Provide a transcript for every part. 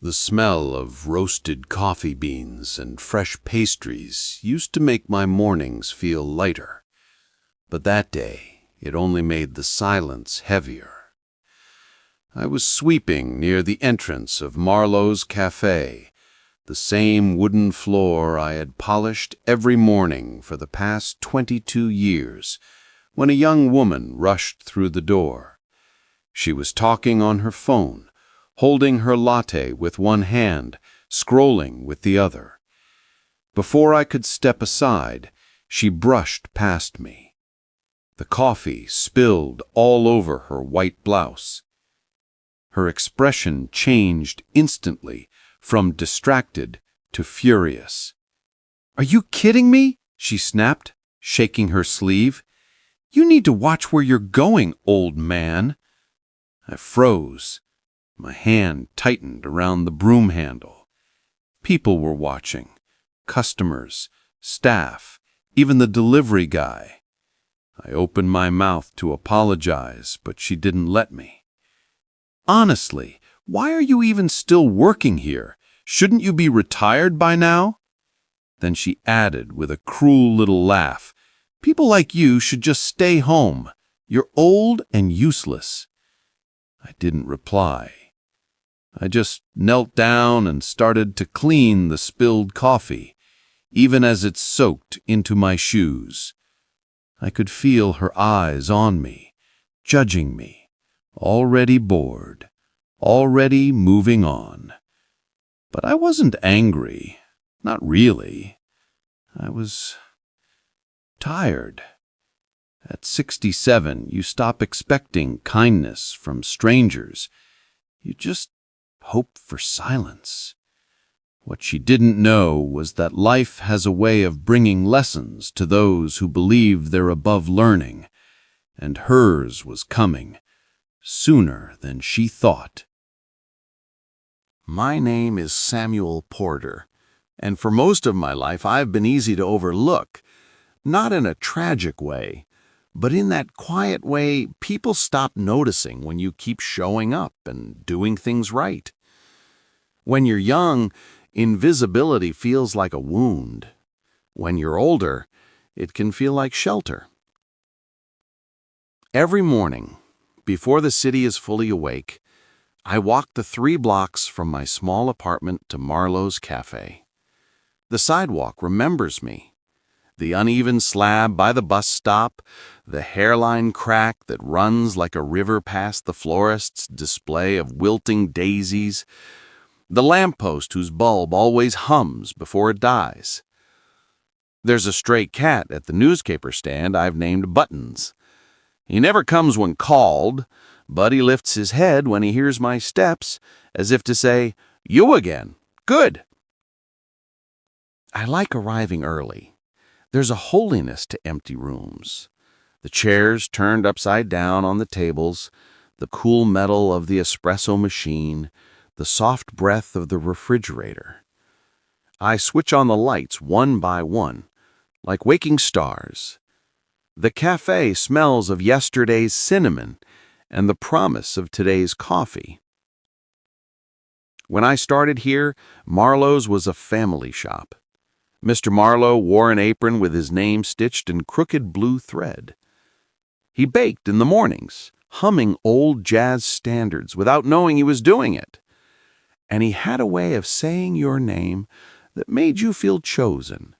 The smell of roasted coffee beans and fresh pastries used to make my mornings feel lighter, but that day it only made the silence heavier. I was sweeping near the entrance of Marlowe's Cafe, the same wooden floor I had polished every morning for the past 22 years, when a young woman rushed through the door. She was talking on her phone, holding her latte with one hand, scrolling with the other. Before I could step aside, she brushed past me. The coffee spilled all over her white blouse. Her expression changed instantly from distracted to furious. "Are you kidding me?" she snapped, shaking her sleeve. "You need to watch where you're going, old man." I froze. My hand tightened around the broom handle. People were watching. Customers, staff, even the delivery guy. I opened my mouth to apologize, but she didn't let me. "Honestly, why are you even still working here? Shouldn't you be retired by now?" Then she added with a cruel little laugh, "People like you should just stay home. You're old and useless." I didn't reply. I just knelt down and started to clean the spilled coffee, even as it soaked into my shoes. I could feel her eyes on me, judging me, already bored, already moving on. But I wasn't angry, not really. I was tired. At 67, you stop expecting kindness from strangers. You just hope for silence. What she didn't know was that life has a way of bringing lessons to those who believe they're above learning, and hers was coming sooner than she thought. My name is Samuel Porter, and for most of my life I've been easy to overlook, not in a tragic way, but in that quiet way people stop noticing when you keep showing up and doing things right. When you're young, invisibility feels like a wound. When you're older, it can feel like shelter. Every morning, before the city is fully awake, I walk the 3 blocks from my small apartment to Marlowe's Cafe. The sidewalk remembers me. The uneven slab by the bus stop, the hairline crack that runs like a river past the florist's display of wilting daisies, the lamppost whose bulb always hums before it dies. There's a stray cat at the newspaper stand I've named Buttons. He never comes when called, but he lifts his head when he hears my steps, as if to say, "You again? Good." I like arriving early. There's a holiness to empty rooms. The chairs turned upside down on the tables, the cool metal of the espresso machine, the soft breath of the refrigerator. I switch on the lights one by one, like waking stars. The cafe smells of yesterday's cinnamon and the promise of today's coffee. When I started here, Marlowe's was a family shop. Mr. Marlowe wore an apron with his name stitched in crooked blue thread. He baked in the mornings, humming old jazz standards without knowing he was doing it. And he had a way of saying your name that made you feel chosen.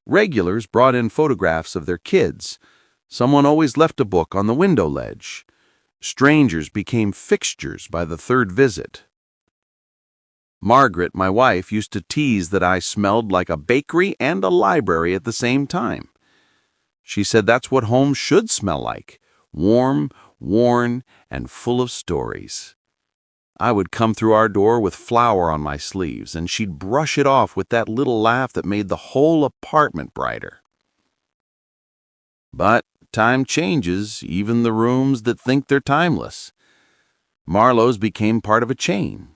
Regulars brought in photographs of their kids. Someone always left a book on the window ledge. Strangers became fixtures by the 3rd visit. Margaret, my wife, used to tease that I smelled like a bakery and a library at the same time. She said that's what home should smell like, warm, worn, and full of stories. I would come through our door with flour on my sleeves, and she'd brush it off with that little laugh that made the whole apartment brighter. But time changes, even the rooms that think they're timeless. Marlowe's became part of a chain.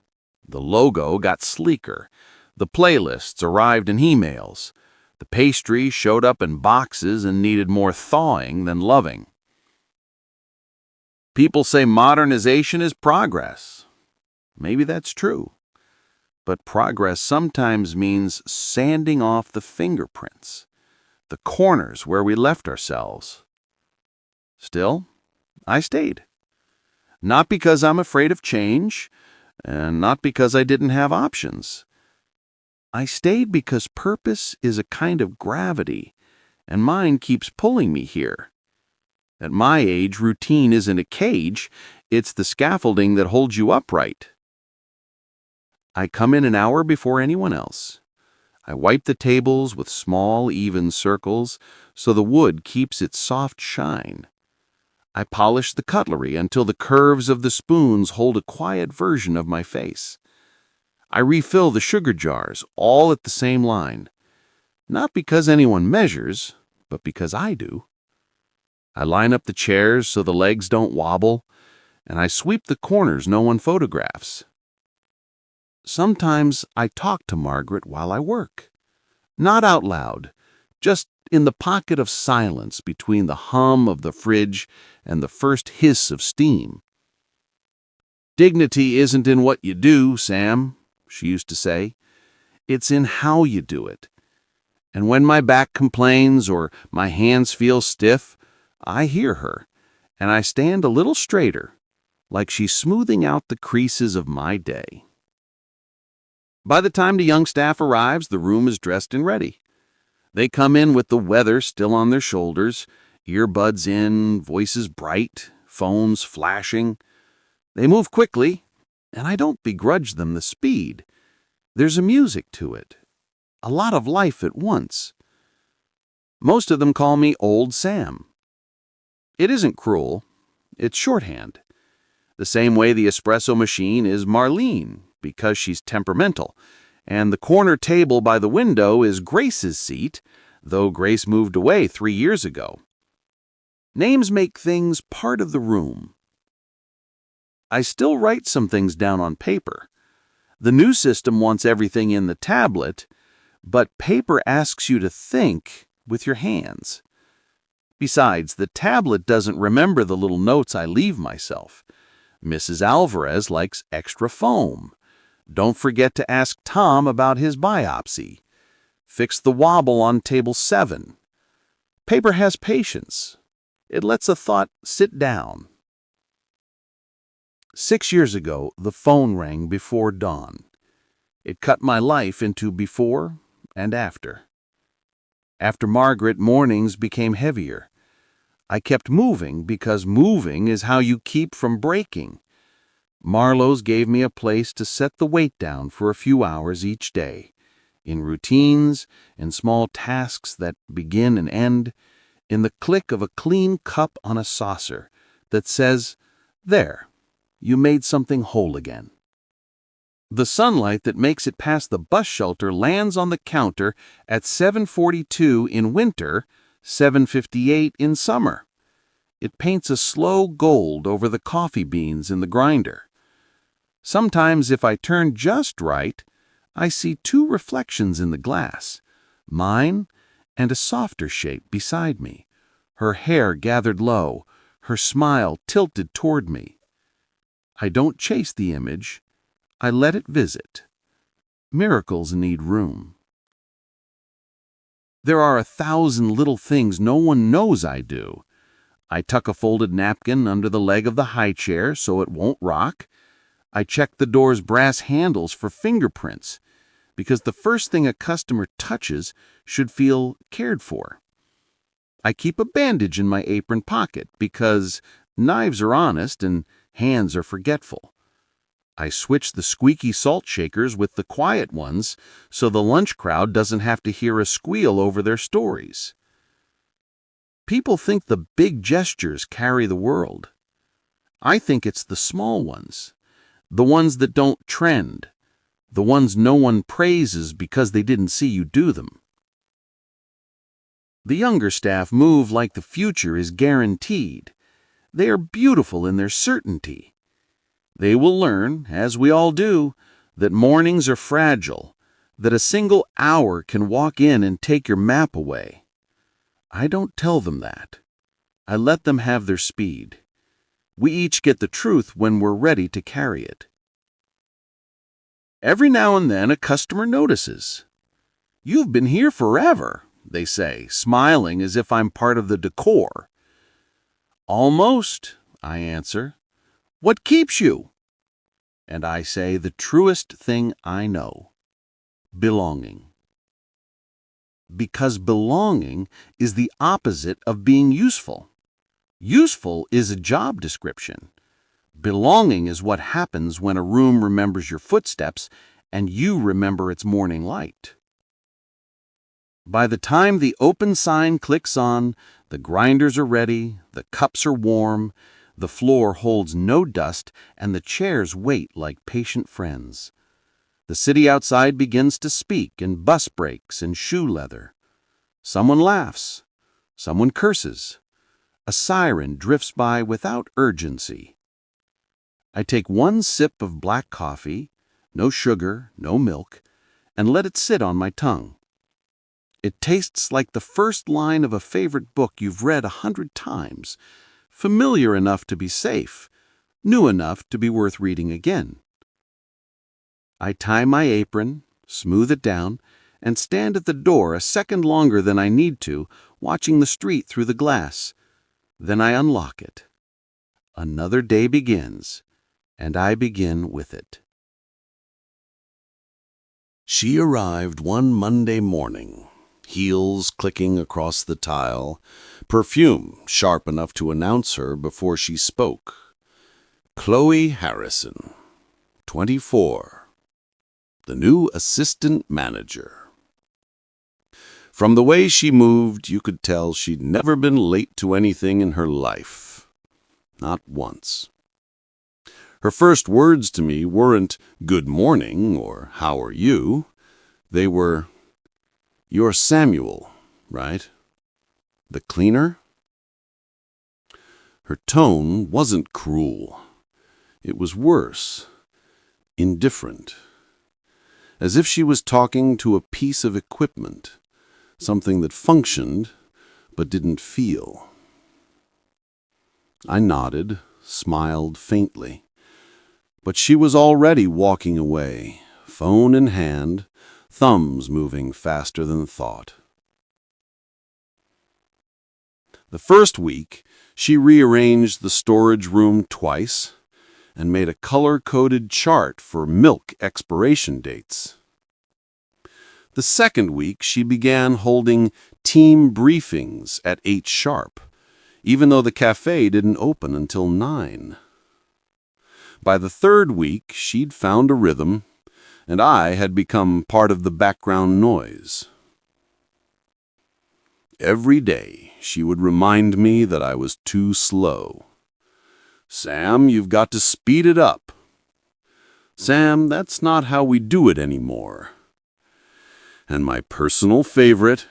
The logo got sleeker. The playlists arrived in emails. The pastry showed up in boxes and needed more thawing than loving. People say modernization is progress. Maybe that's true. but progress sometimes means sanding off the fingerprints, the corners where we left ourselves. Still, I stayed. Not because I'm afraid of change, and not because I didn't have options. I stayed because purpose is a kind of gravity, and mine keeps pulling me here. At my age, routine isn't a cage, it's the scaffolding that holds you upright. I come in an hour before anyone else. I wipe the tables with small, even circles so the wood keeps its soft shine. I polish the cutlery until the curves of the spoons hold a quiet version of my face. I refill the sugar jars, all at the same line. Not because anyone measures, but because I do. I line up the chairs so the legs don't wobble, and I sweep the corners no one photographs. Sometimes I talk to Margaret while I work. Not out loud, just in the pocket of silence between the hum of the fridge and the first hiss of steam. "Dignity isn't in what you do, Sam," she used to say. "It's in how you do it." And when my back complains or my hands feel stiff, I hear her, and I stand a little straighter, like she's smoothing out the creases of my day. By the time the young staff arrives, the room is dressed and ready. They come in with the weather still on their shoulders, earbuds in, voices bright, phones flashing. They move quickly, and I don't begrudge them the speed. There's a music to it, a lot of life at once. Most of them call me Old Sam. It isn't cruel, it's shorthand. The same way the espresso machine is Marlene, because she's temperamental, and the corner table by the window is Grace's seat, though Grace moved away 3 years ago. Names make things part of the room. I still write some things down on paper. The new system wants everything in the tablet, but paper asks you to think with your hands. Besides, the tablet doesn't remember the little notes I leave myself. Mrs. Alvarez likes extra foam. Don't forget to ask Tom about his biopsy. Fix the wobble on table 7. Paper has patience. It lets a thought sit down. 6 years ago, the phone rang before dawn. It cut my life into before and after. After Margaret, mornings became heavier. I kept moving because moving is how you keep from breaking. Marlowe's gave me a place to set the weight down for a few hours each day, in routines, in small tasks that begin and end, in the click of a clean cup on a saucer that says, "There, you made something whole again." The sunlight that makes it past the bus shelter lands on the counter at 7:42 in winter, 7:58 in summer. It paints a slow gold over the coffee beans in the grinder. Sometimes, if I turn just right, I see 2 reflections in the glass, mine and a softer shape beside me, her hair gathered low, her smile tilted toward me. I don't chase the image, I let it visit. Miracles need room. There are 1,000 little things no one knows I do. I tuck a folded napkin under the leg of the high chair so it won't rock. I check the door's brass handles for fingerprints, because the first thing a customer touches should feel cared for. I keep a bandage in my apron pocket because knives are honest and hands are forgetful. I switch the squeaky salt shakers with the quiet ones so the lunch crowd doesn't have to hear a squeal over their stories. People think the big gestures carry the world. I think it's the small ones, the ones that don't trend, the ones no one praises because they didn't see you do them. The younger staff move like the future is guaranteed. They are beautiful in their certainty. They will learn, as we all do, that mornings are fragile, that a single hour can walk in and take your map away. I don't tell them that. I let them have their speed. We each get the truth when we're ready to carry it. Every now and then a customer notices. "You've been here forever," they say, smiling as if I'm part of the decor. "Almost," I answer. "What keeps you?" And I say the truest thing I know: belonging. Because belonging is the opposite of being useful. Useful is a job description. Belonging is what happens when a room remembers your footsteps and you remember its morning light. By the time the open sign clicks on, the grinders are ready, the cups are warm, the floor holds no dust, and the chairs wait like patient friends. The city outside begins to speak in bus brakes and shoe leather. Someone laughs. Someone curses. A siren drifts by without urgency. I take one sip of black coffee, no sugar, no milk, and let it sit on my tongue. It tastes like the first line of a favorite book you've read 100 times, familiar enough to be safe, new enough to be worth reading again. I tie my apron, smooth it down, and stand at the door a second longer than I need to, watching the street through the glass. Then I unlock it. Another day begins, and I begin with it. She arrived one Monday morning, heels clicking across the tile, perfume sharp enough to announce her before she spoke. Chloe Harrison, 24, the new assistant manager. From the way she moved, you could tell she'd never been late to anything in her life. Not once. Her first words to me weren't "good morning" or "how are you?" They were, "You're Samuel, right? The cleaner?" Her tone wasn't cruel. It was worse, indifferent. As if she was talking to a piece of equipment, something that functioned but didn't feel. I nodded, smiled faintly. But she was already walking away, phone in hand, thumbs moving faster than thought. The first week, she rearranged the storage room twice and made a color-coded chart for milk expiration dates. The second week, she began holding team briefings at 8 sharp, even though the cafe didn't open until 9. By the third week, she'd found a rhythm, and I had become part of the background noise. Every day, she would remind me that I was too slow. "Sam, you've got to speed it up." "Sam, that's not how we do it anymore." And my personal favorite,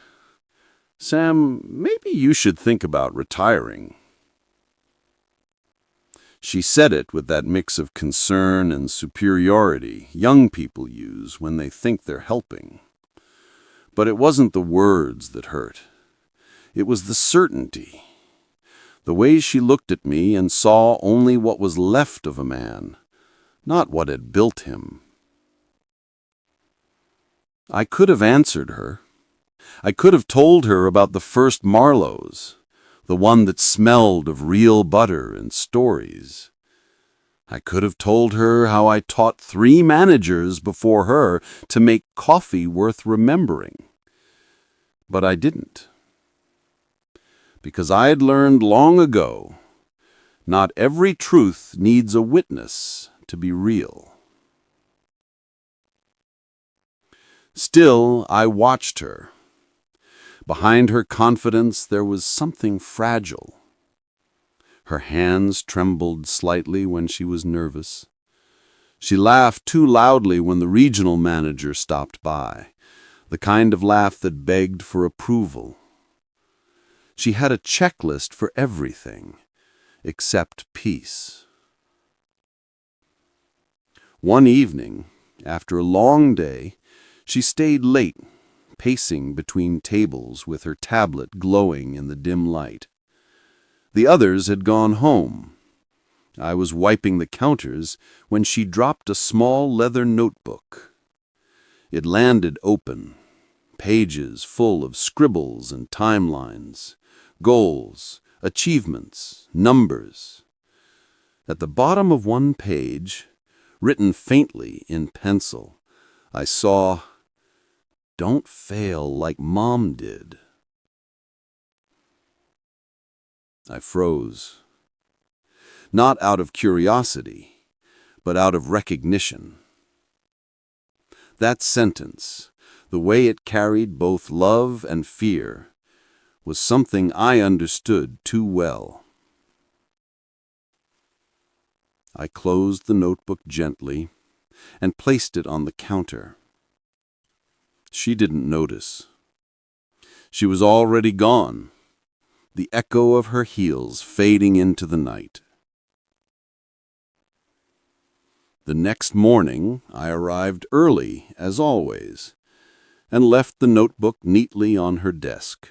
"Sam, maybe you should think about retiring." She said it with that mix of concern and superiority young people use when they think they're helping. But it wasn't the words that hurt. It was the certainty. The way she looked at me and saw only what was left of a man, not what had built him. I could have answered her. I could have told her about the first Marlowe's, the one that smelled of real butter and stories. I could have told her how I taught 3 managers before her to make coffee worth remembering. But I didn't. Because I had learned long ago, not every truth needs a witness to be real. Still, I watched her. Behind her confidence, there was something fragile. Her hands trembled slightly when she was nervous. She laughed too loudly when the regional manager stopped by, the kind of laugh that begged for approval. She had a checklist for everything, except peace. One evening, after a long day, she stayed late, pacing between tables with her tablet glowing in the dim light. The others had gone home, I was wiping the counters when she dropped a small leather notebook. It landed open, pages full of scribbles and timelines, goals, achievements, numbers. At the bottom of one page, written faintly in pencil, I saw, "Don't fail like Mom did." I froze. Not out of curiosity, but out of recognition. That sentence, the way it carried both love and fear, was something I understood too well. I closed the notebook gently and placed it on the counter. She didn't notice. She was already gone, the echo of her heels fading into the night. The next morning, I arrived early, as always, and left the notebook neatly on her desk.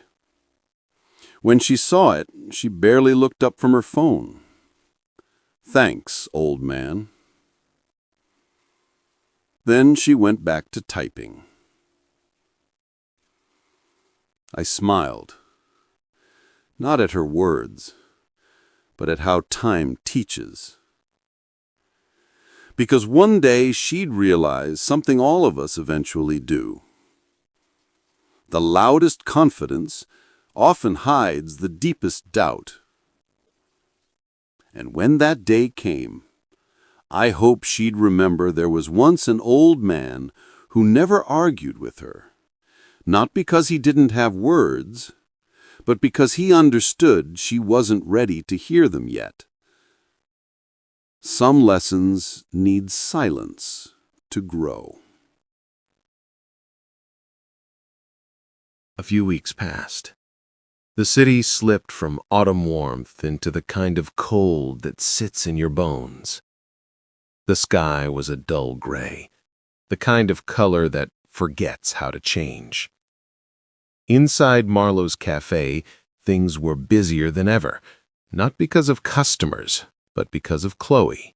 When she saw it, she barely looked up from her phone. "Thanks, old man." Then she went back to typing. I smiled, not at her words, but at how time teaches. Because one day she'd realize something all of us eventually do. The loudest confidence often hides the deepest doubt. And when that day came, I hope she'd remember there was once an old man who never argued with her, not because he didn't have words, but because he understood she wasn't ready to hear them yet. Some lessons need silence to grow. A few weeks passed. The city slipped from autumn warmth into the kind of cold that sits in your bones. The sky was a dull gray, the kind of color that forgets how to change. Inside Marlowe's cafe, things were busier than ever, not because of customers, but because of Chloe.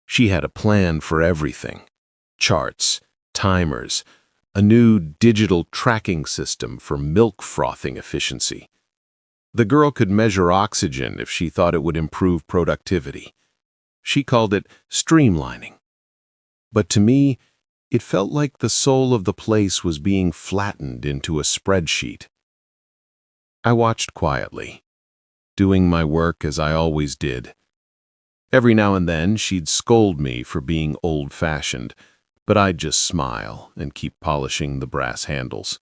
She had a plan for everything: charts, timers, a new digital tracking system for milk frothing efficiency. The girl could measure oxygen if she thought it would improve productivity. She called it streamlining. But to me, it felt like the soul of the place was being flattened into a spreadsheet. I watched quietly, doing my work as I always did. Every now and then she'd scold me for being old-fashioned, but I'd just smile and keep polishing the brass handles.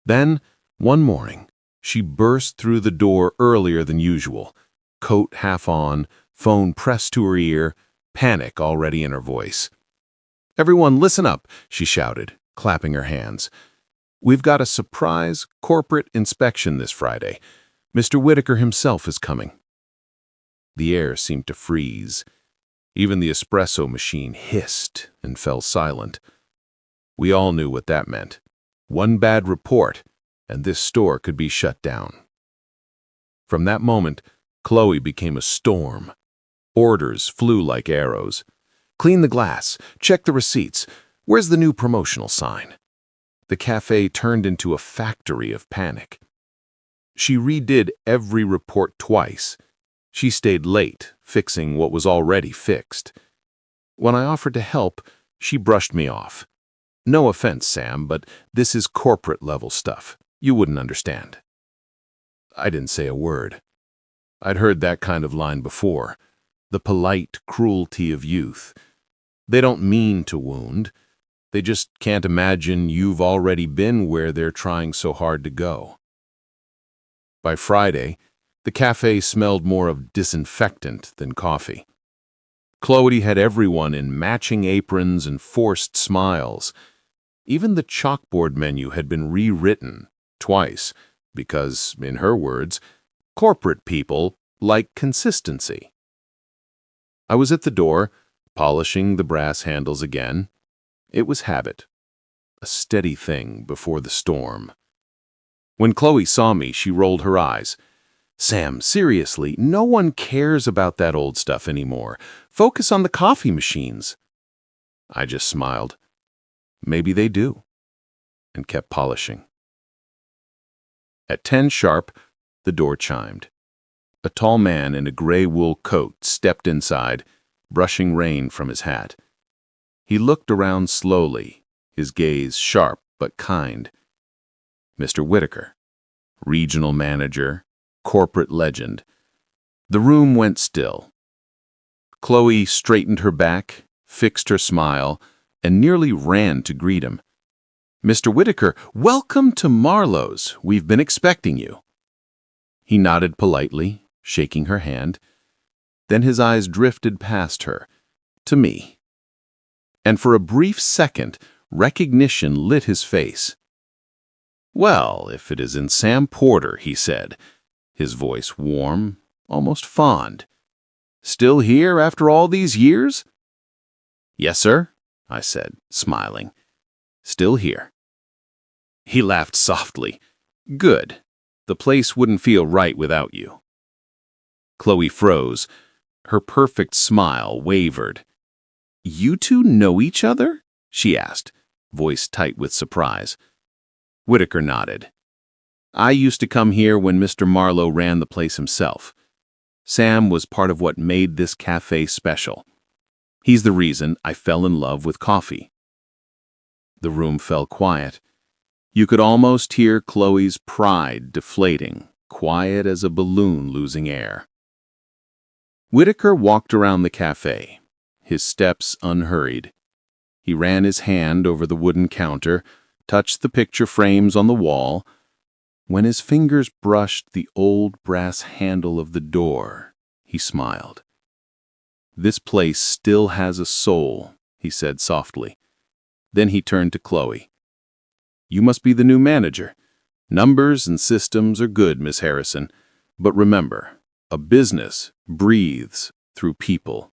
Then, one morning, she burst through the door earlier than usual, coat half on, phone pressed to her ear, panic already in her voice. "Everyone, listen up," she shouted, clapping her hands. "We've got a surprise corporate inspection this Friday. Mr. Whitaker himself is coming." The air seemed to freeze. Even the espresso machine hissed and fell silent. We all knew what that meant. One bad report, and this store could be shut down. From that moment, Chloe became a storm. Orders flew like arrows. "Clean the glass. Check the receipts. Where's the new promotional sign?" The cafe turned into a factory of panic. She redid every report twice. She stayed late, fixing what was already fixed. When I offered to help, she brushed me off. "No offense, Sam, but this is corporate-level stuff. You wouldn't understand." I didn't say a word. I'd heard that kind of line before. The polite cruelty of youth. They don't mean to wound. They just can't imagine you've already been where they're trying so hard to go. By Friday, the cafe smelled more of disinfectant than coffee. Chloe had everyone in matching aprons and forced smiles. Even the chalkboard menu had been rewritten twice because, in her words, corporate people like consistency. I was at the door, polishing the brass handles again. It was habit, a steady thing before the storm. When Chloe saw me, she rolled her eyes. Sam, seriously, no one cares about that old stuff anymore. Focus on the coffee machines. I just smiled. Maybe they do, and kept polishing. At 10 sharp, the door chimed. A tall man in a gray wool coat stepped inside, brushing rain from his hat. He looked around slowly, his gaze sharp but kind. Mr. Whitaker, regional manager, corporate legend. The room went still. Chloe straightened her back, fixed her smile, and nearly ran to greet him. "Mr. Whitaker, welcome to Marlowe's. We've been expecting you." He nodded politely, shaking her hand. Then his eyes drifted past her, to me. And for a brief second, recognition lit his face. "Well, if it isn't Sam Porter," he said, his voice warm, almost fond. "Still here after all these years?" "Yes, sir," I said, smiling. "Still here." He laughed softly. "Good. The place wouldn't feel right without you." Chloe froze. Her perfect smile wavered. "You two know each other?" she asked, voice tight with surprise. Whitaker nodded. "I used to come here when Mr. Marlowe ran the place himself. Sam was part of what made this cafe special. He's the reason I fell in love with coffee." The room fell quiet. You could almost hear Chloe's pride deflating, quiet as a balloon losing air. Whitaker walked around the cafe, his steps unhurried. He ran his hand over the wooden counter, touched the picture frames on the wall. When his fingers brushed the old brass handle of the door, he smiled. "This place still has a soul," he said softly. Then he turned to Chloe. "You must be the new manager. Numbers and systems are good, Miss Harrison, but remember, a business breathes through people."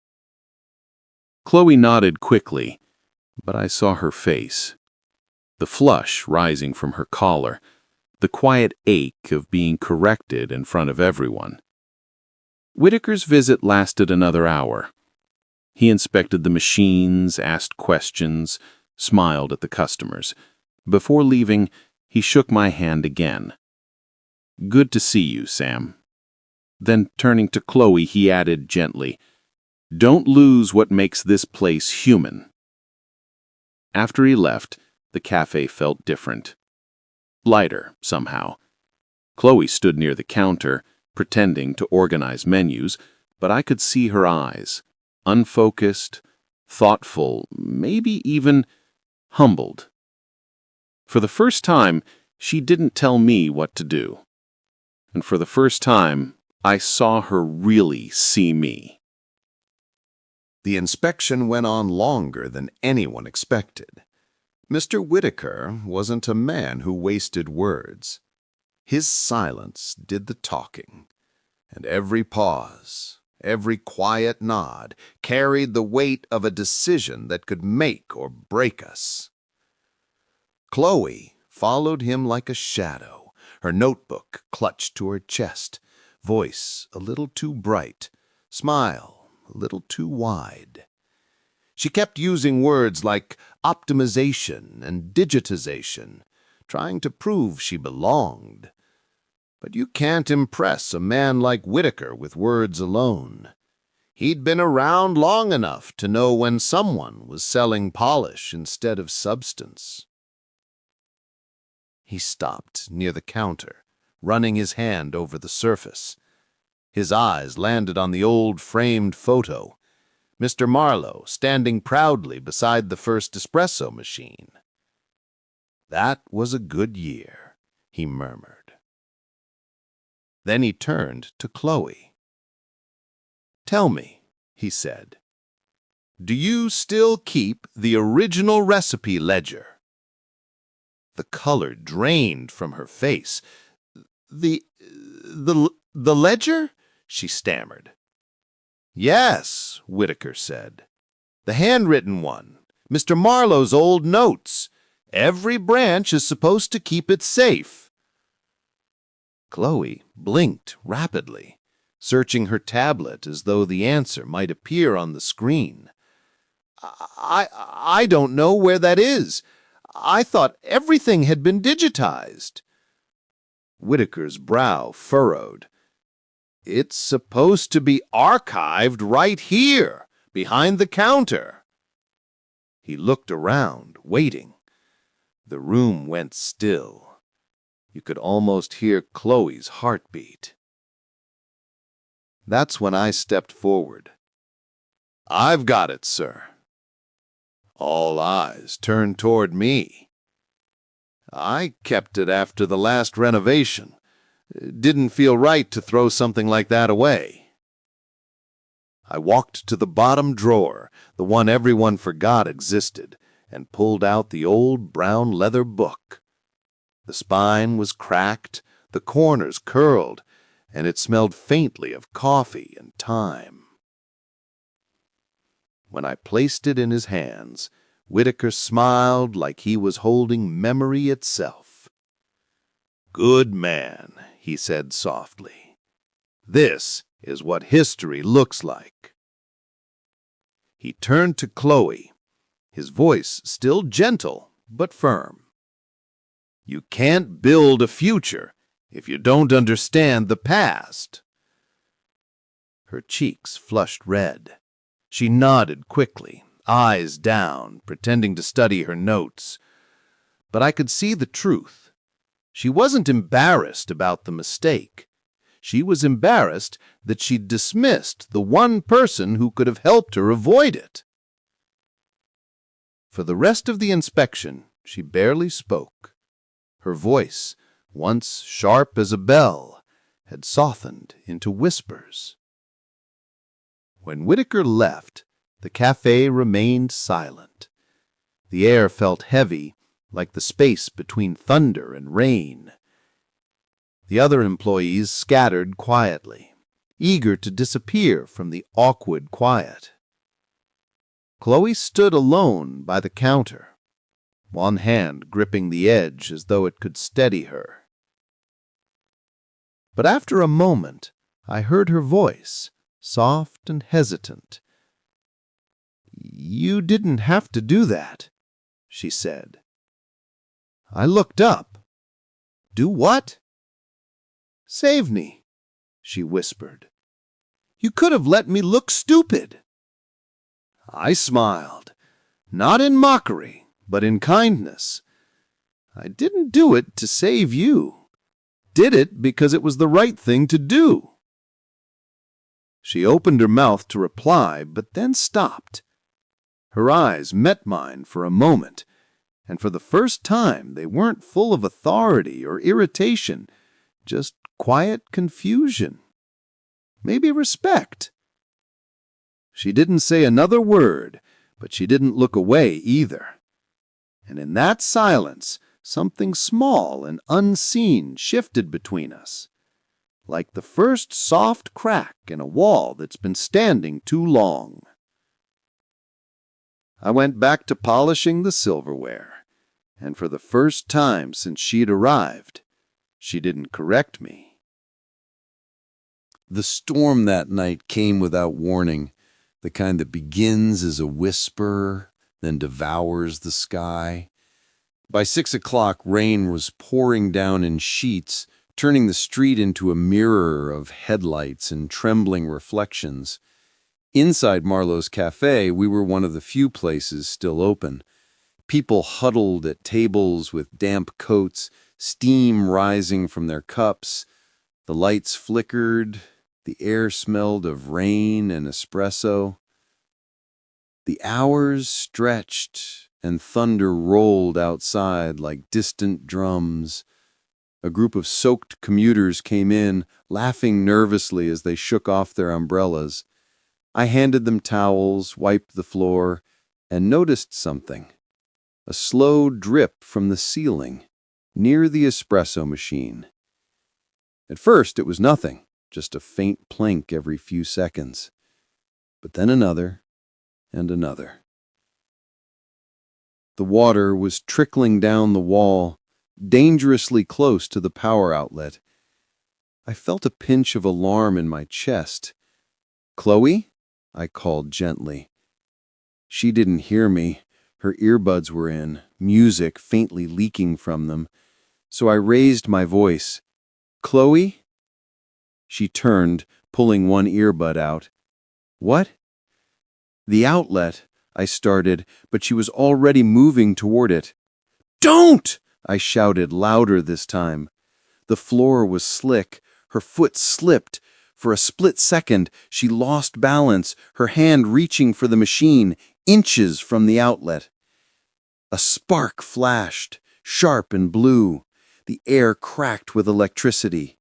Chloe nodded quickly, but I saw her face. The flush rising from her collar, the quiet ache of being corrected in front of everyone. Whitaker's visit lasted another hour. He inspected the machines, asked questions, smiled at the customers. Before leaving, he shook my hand again. "Good to see you, Sam." Then, turning to Chloe, he added gently, "Don't lose what makes this place human." After he left, the cafe felt different. Lighter, somehow. Chloe stood near the counter, pretending to organize menus, but I could see her eyes, unfocused, thoughtful, maybe even humbled. For the first time, she didn't tell me what to do. And for the first time, I saw her really see me. The inspection went on longer than anyone expected. Mr. Whitaker wasn't a man who wasted words. His silence did the talking, and every pause, every quiet nod carried the weight of a decision that could make or break us. Chloe followed him like a shadow, her notebook clutched to her chest, voice a little too bright, smile a little too wide. She kept using words like optimization and digitization, trying to prove she belonged. But you can't impress a man like Whitaker with words alone. He'd been around long enough to know when someone was selling polish instead of substance. He stopped near the counter, running his hand over the surface. His eyes landed on the old framed photo, Mr. Marlowe standing proudly beside the first espresso machine. "That was a good year," he murmured. Then he turned to Chloe. "Tell me," he said, "do you still keep the original recipe ledger?" The color drained from her face. The ledger?" she stammered. "Yes," Whitaker said. "The handwritten one, Mr. Marlowe's old notes. Every branch is supposed to keep it safe." Chloe blinked rapidly, searching her tablet as though the answer might appear on the screen. I don't know where that is. I thought everything had been digitized. Whitaker's brow furrowed. It's supposed to be archived right here, behind the counter. He looked around, waiting. The room went still. You could almost hear Chloe's heartbeat. That's when I stepped forward. I've got it, sir. All eyes turned toward me. I kept it after the last renovation. Didn't feel right to throw something like that away. I walked to the bottom drawer, the one everyone forgot existed, and pulled out the old brown leather book. The spine was cracked, the corners curled, and it smelled faintly of coffee and thyme. When I placed it in his hands, Whitaker smiled like he was holding memory itself. "Good man," he said softly. "This is what history looks like." He turned to Chloe, his voice still gentle but firm. "You can't build a future if you don't understand the past." Her cheeks flushed red. She nodded quickly, eyes down, pretending to study her notes. But I could see the truth. She wasn't embarrassed about the mistake. She was embarrassed that she'd dismissed the one person who could have helped her avoid it. For the rest of the inspection, she barely spoke. Her voice, once sharp as a bell, had softened into whispers. When Whitaker left, the cafe remained silent. The air felt heavy, like the space between thunder and rain. The other employees scattered quietly, eager to disappear from the awkward quiet. Chloe stood alone by the counter, one hand gripping the edge as though it could steady her. But after a moment, I heard her voice, soft and hesitant. "You didn't have to do that," she said. I looked up. "Do what?" "Save me," she whispered. "You could have let me look stupid." I smiled, not in mockery, but in kindness. "I didn't do it to save you. Did it because it was the right thing to do." She opened her mouth to reply, but then stopped. Her eyes met mine for a moment, and for the first time they weren't full of authority or irritation, just quiet confusion. Maybe respect. She didn't say another word, but she didn't look away either. And in that silence, something small and unseen shifted between us, like the first soft crack in a wall that's been standing too long. I went back to polishing the silverware, and for the first time since she'd arrived, she didn't correct me. The storm that night came without warning, the kind that begins as a whisper, then devours the sky. By 6 o'clock, rain was pouring down in sheets, turning the street into a mirror of headlights and trembling reflections. Inside Marlowe's cafe, we were one of the few places still open. People huddled at tables with damp coats, steam rising from their cups. The lights flickered. The air smelled of rain and espresso. The hours stretched, and thunder rolled outside like distant drums. A group of soaked commuters came in, laughing nervously as they shook off their umbrellas. I handed them towels, wiped the floor, and noticed something. A slow drip from the ceiling, near the espresso machine. At first it was nothing, just a faint plink every few seconds. But then another, and another. The water was trickling down the wall, dangerously close to the power outlet. I felt a pinch of alarm in my chest. "Chloe?" I called gently. She didn't hear me. Her earbuds were in, music faintly leaking from them. So I raised my voice. "Chloe?" She turned, pulling one earbud out. "What?" "The outlet," I started, but she was already moving toward it. "Don't!" I shouted, louder this time. The floor was slick. Her foot slipped. For a split second, she lost balance, her hand reaching for the machine, inches from the outlet. A spark flashed, sharp and blue. The air cracked with electricity.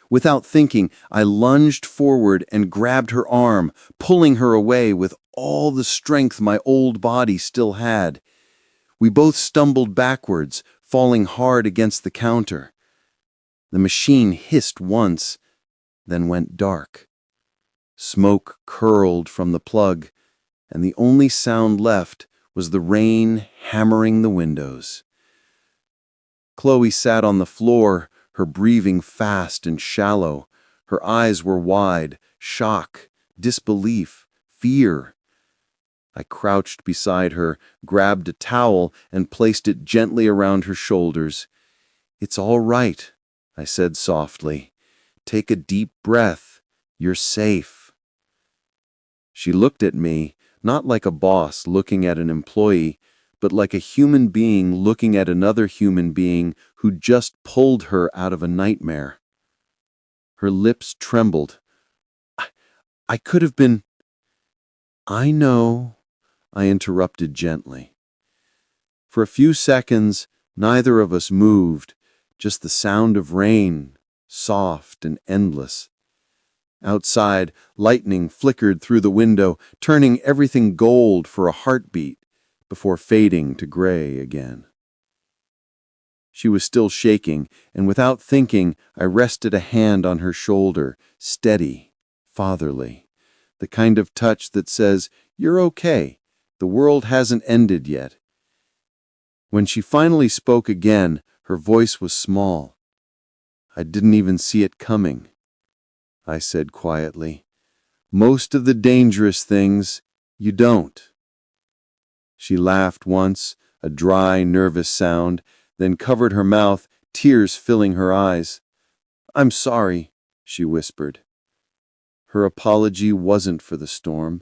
Without thinking, I lunged forward and grabbed her arm, pulling her away with all the strength my old body still had. We both stumbled backwards, falling hard against the counter. The machine hissed once, then went dark. Smoke curled from the plug, and the only sound left was the rain hammering the windows. Chloe sat on the floor, her breathing fast and shallow. Her eyes were wide, shock, disbelief, fear. I crouched beside her, grabbed a towel, and placed it gently around her shoulders. "It's all right," I said softly. "Take a deep breath. You're safe." She looked at me, not like a boss looking at an employee, but like a human being looking at another human being who'd just pulled her out of a nightmare. Her lips trembled. I could have been—" "I know," I interrupted gently. For a few seconds, neither of us moved, just the sound of rain, soft and endless. Outside, lightning flickered through the window, turning everything gold for a heartbeat before fading to gray again. She was still shaking, and without thinking, I rested a hand on her shoulder, steady, fatherly, the kind of touch that says, "You're okay. The world hasn't ended yet." When she finally spoke again, her voice was small. "I didn't even see it coming," I said quietly. "Most of the dangerous things, you don't." She laughed once, a dry, nervous sound, then covered her mouth, tears filling her eyes. "I'm sorry," she whispered. Her apology wasn't for the storm.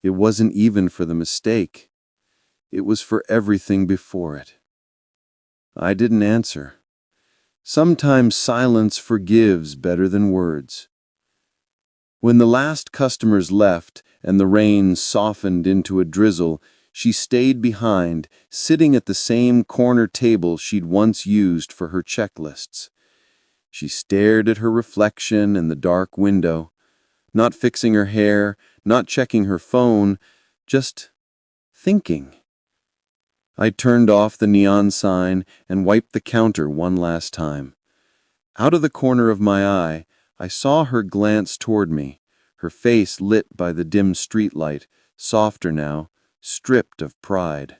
It wasn't even for the mistake. It was for everything before it. I didn't answer. Sometimes silence forgives better than words. When the last customers left and the rain softened into a drizzle, she stayed behind, sitting at the same corner table she'd once used for her checklists. She stared at her reflection in the dark window, not fixing her hair, not checking her phone, just thinking. I turned off the neon sign and wiped the counter one last time. Out of the corner of my eye, I saw her glance toward me, her face lit by the dim streetlight, softer now, stripped of pride.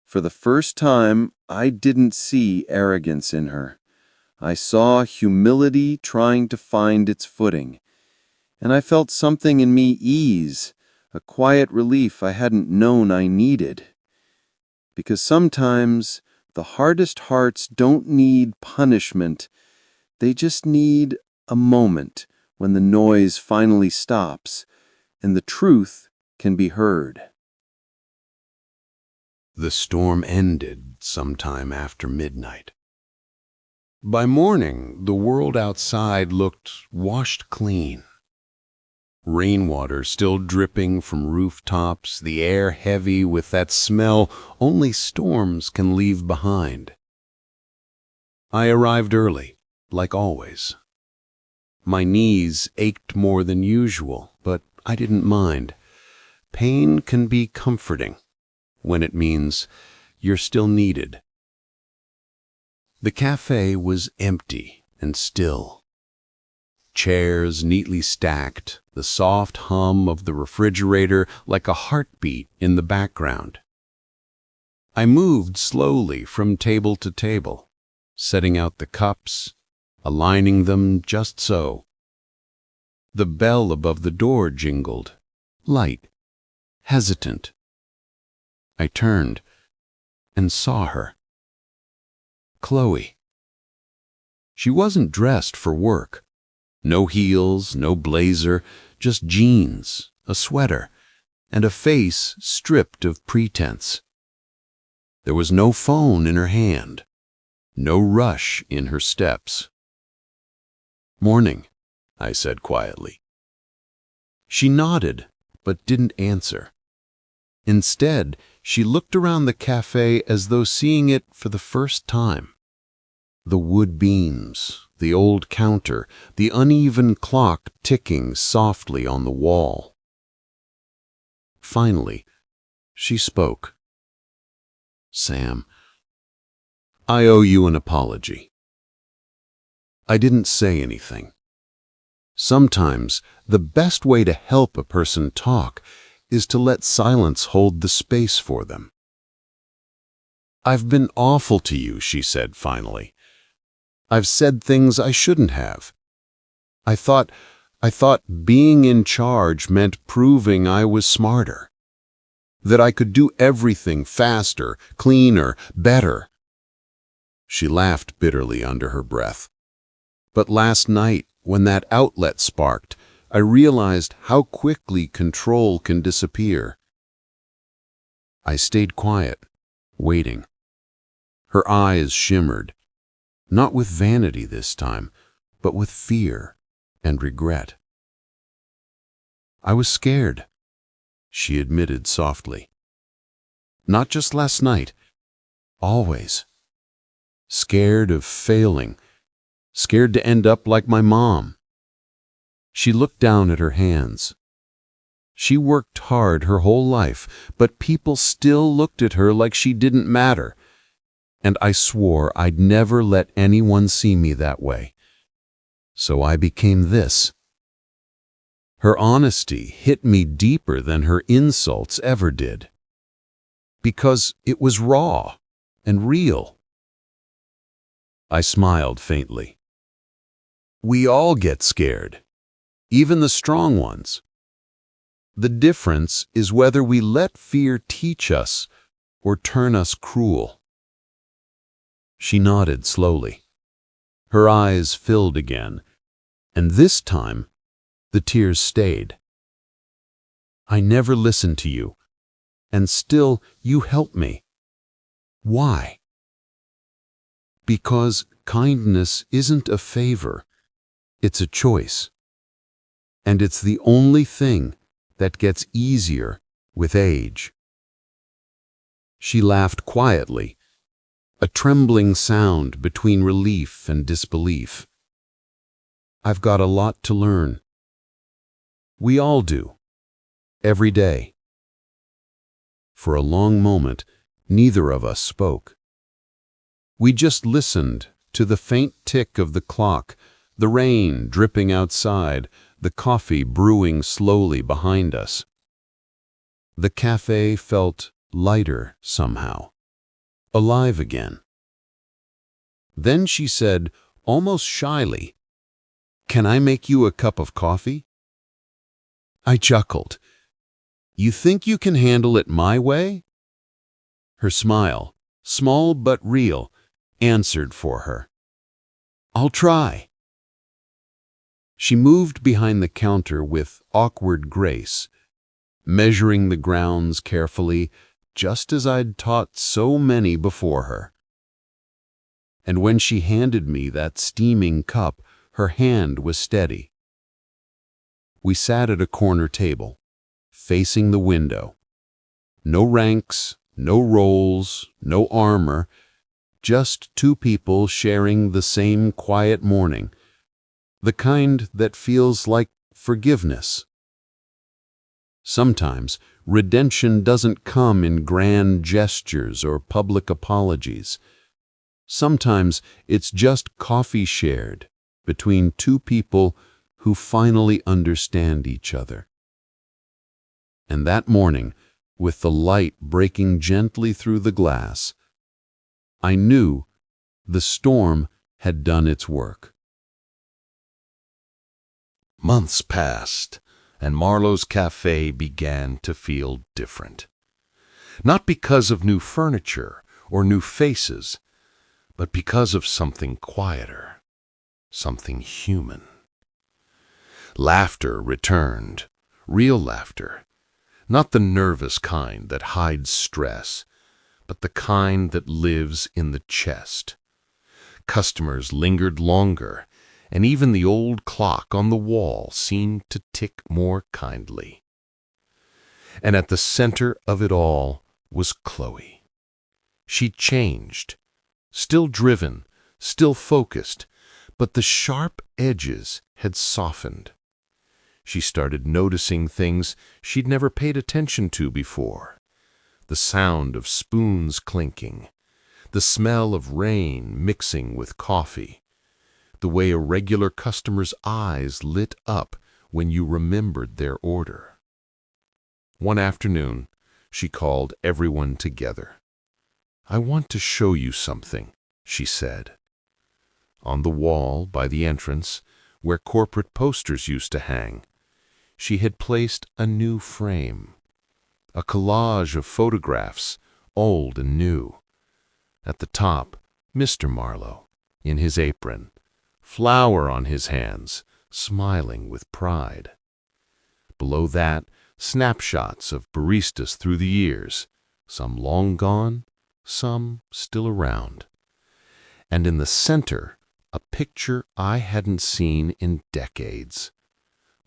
For the first time, I didn't see arrogance in her. I saw humility trying to find its footing, and I felt something in me ease, a quiet relief I hadn't known I needed. Because sometimes the hardest hearts don't need punishment, they just need a moment when the noise finally stops and the truth can be heard. The storm ended sometime after midnight. By morning, the world outside looked washed clean. Rainwater still dripping from rooftops, the air heavy with that smell only storms can leave behind. I arrived early, like always. My knees ached more than usual, but I didn't mind. Pain can be comforting when it means you're still needed. The cafe was empty and still. Chairs neatly stacked, the soft hum of the refrigerator like a heartbeat in the background. I moved slowly from table to table, setting out the cups, aligning them just so. The bell above the door jingled, light, hesitant. I turned and saw her. Chloe. She wasn't dressed for work. No heels, no blazer, just jeans, a sweater, and a face stripped of pretense. There was no phone in her hand, no rush in her steps. "Morning," I said quietly. She nodded, but didn't answer. Instead, she looked around the cafe as though seeing it for the first time. The wood beams, the old counter, the uneven clock ticking softly on the wall. Finally, she spoke. "Sam, I owe you an apology." I didn't say anything. Sometimes the best way to help a person talk is to let silence hold the space for them. "I've been awful to you," she said finally. "I've said things I shouldn't have. I thought being in charge meant proving I was smarter, that I could do everything faster, cleaner, better." She laughed bitterly under her breath. But last night, when that outlet sparked, I realized how quickly control can disappear. I stayed quiet, waiting. Her eyes shimmered, not with vanity this time, but with fear and regret. "I was scared," she admitted softly. "Not just last night, always. Scared of failing, scared to end up like my mom." She looked down at her hands. She worked hard her whole life, but people still looked at her like she didn't matter. And I swore I'd never let anyone see me that way. So I became this. Her honesty hit me deeper than her insults ever did. Because it was raw and real. I smiled faintly. We all get scared, even the strong ones. The difference is whether we let fear teach us or turn us cruel. She nodded slowly. Her eyes filled again, and this time the tears stayed. "I never listened to you, and still you help me. Why?" "Because kindness isn't a favor, it's a choice. And it's the only thing that gets easier with age." She laughed quietly, a trembling sound between relief and disbelief. "I've got a lot to learn." We all do, every day. For a long moment, neither of us spoke. We just listened to the faint tick of the clock, the rain dripping outside, the coffee brewing slowly behind us. The cafe felt lighter somehow, alive again. Then she said, almost shyly, "Can I make you a cup of coffee?" I chuckled. "You think you can handle it my way?" Her smile, small but real, answered for her. "I'll try." She moved behind the counter with awkward grace, measuring the grounds carefully, just as I'd taught so many before her. And when she handed me that steaming cup, her hand was steady. We sat at a corner table, facing the window. No ranks, no roles, no armor, just two people sharing the same quiet morning, the kind that feels like forgiveness. Sometimes redemption doesn't come in grand gestures or public apologies. Sometimes it's just coffee shared between two people who finally understand each other. And that morning, with the light breaking gently through the glass, I knew the storm had done its work. Months passed, and Marlowe's cafe began to feel different. Not because of new furniture or new faces, but because of something quieter, something human. Laughter returned, real laughter, not the nervous kind that hides stress, but the kind that lives in the chest. Customers lingered longer, and even the old clock on the wall seemed to tick more kindly. And at the center of it all was Chloe. She'd changed, still driven, still focused, but the sharp edges had softened. She started noticing things she'd never paid attention to before. The sound of spoons clinking, the smell of rain mixing with coffee, the way a regular customer's eyes lit up when you remembered their order. One afternoon, she called everyone together. "I want to show you something," she said. On the wall by the entrance, where corporate posters used to hang, she had placed a new frame, a collage of photographs, old and new. At the top, Mr. Marlowe, in his apron, flower on his hands, smiling with pride. Below that, snapshots of baristas through the years, some long gone, some still around. And in the center, a picture I hadn't seen in decades.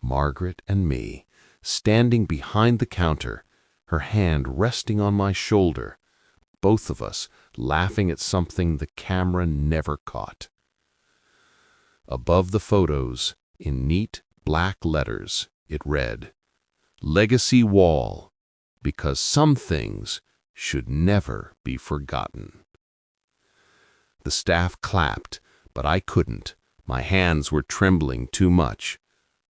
Margaret and me, standing behind the counter, her hand resting on my shoulder, both of us laughing at something the camera never caught. Above the photos, in neat black letters, it read, "Legacy Wall, because some things should never be forgotten." The staff clapped, but I couldn't. My hands were trembling too much.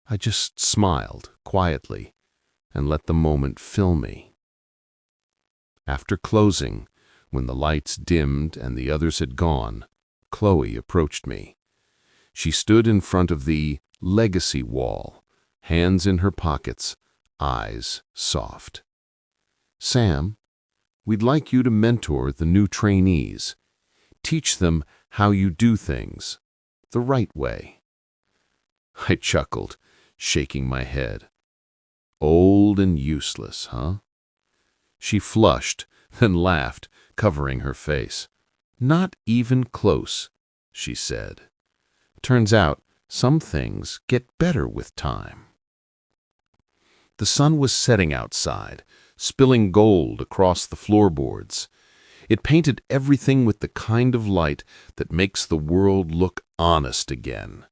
I just smiled quietly and let the moment fill me. After closing, when the lights dimmed and the others had gone, Chloe approached me. She stood in front of the legacy wall, hands in her pockets, eyes soft. "Sam, we'd like you to mentor the new trainees. Teach them how you do things, the right way." I chuckled, shaking my head. "Old and useless, huh?" She flushed, then laughed, covering her face. "Not even close," she said. "Turns out some things get better with time." The sun was setting outside, spilling gold across the floorboards. It painted everything with the kind of light that makes the world look honest again.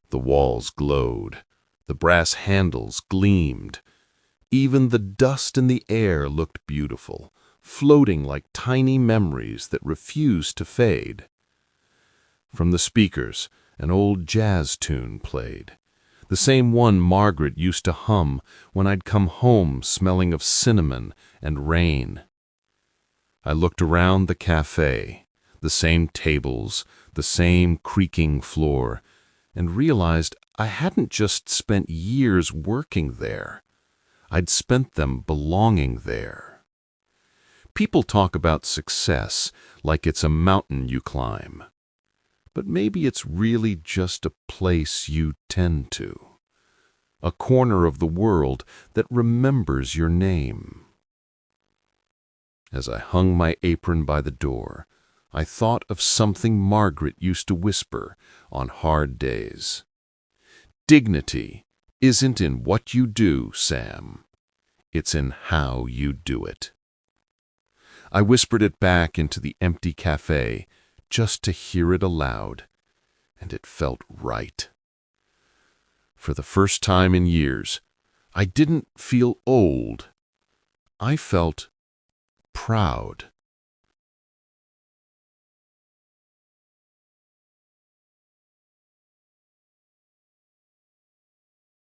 The walls glowed. The brass handles gleamed. Even the dust in the air looked beautiful, floating like tiny memories that refused to fade. From the speakers, an old jazz tune played, the same one Margaret used to hum when I'd come home smelling of cinnamon and rain. I looked around the cafe, the same tables, the same creaking floor, and realized I hadn't just spent years working there. I'd spent them belonging there. People talk about success like it's a mountain you climb. But maybe it's really just a place you tend to. A corner of the world that remembers your name. As I hung my apron by the door, I thought of something Margaret used to whisper on hard days. "Dignity isn't in what you do, Sam. It's in how you do it." I whispered it back into the empty cafe just to hear it aloud, and it felt right. For the first time in years, I didn't feel old. I felt proud.